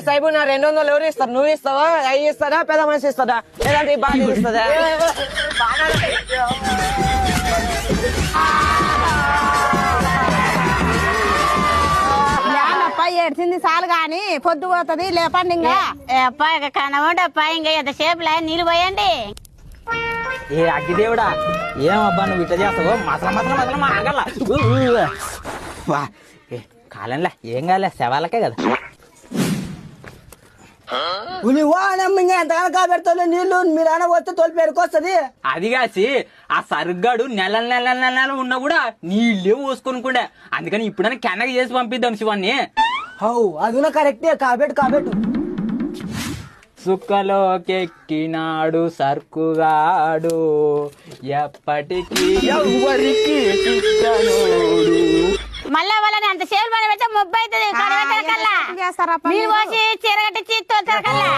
సాయిబు నా 200 ఎవరు ఇస్తారు? నువ్వు ఇస్తావా? అవి ఇస్తాడా? పెద్ద మనిషి ఇస్తాడా? లేదంటే బాగా ఇస్తుందా? ఏడ్చింది చాలు గాని పొద్దు పోతుంది లేపండి. ఇంకా కనవంటప్ప ఇంకా ఎంతసేపు నీళ్ళు పోయండి. ఏ అగ్గిదేవుడా, ఏమబ్బా నువ్వు ఇట్లా చేస్తావు? మసల ఆగల కాలంలే, ఏం కాలే, శవాలకే కదా. ఎంతగానో కాబెడతా నీళ్లు మీరు అన వస్తే తోలి పెరుకొస్తుంది. అది కాసి ఆ సరుగ్గాడు నెల ఉన్నా కూడా నీళ్ళే పోసుకొనుకుండే. అందుకని ఇప్పుడైనా కెనక చేసి పంపిద్దాం శివాన్ని. అది కరెక్టే, కాబెట్టు. సుక్కలోకెక్కినాడు సర్కుగాడు, ఎప్పటికీ ఎవరికి చిక్కనోడు. మళ్ళా వాళ్ళని అంత సేవలు పని పెడితే ముబ్బై అవుతుంది. కల్లా మీరు పోసి చీర కట్టించి తోలుతారు కల్లా.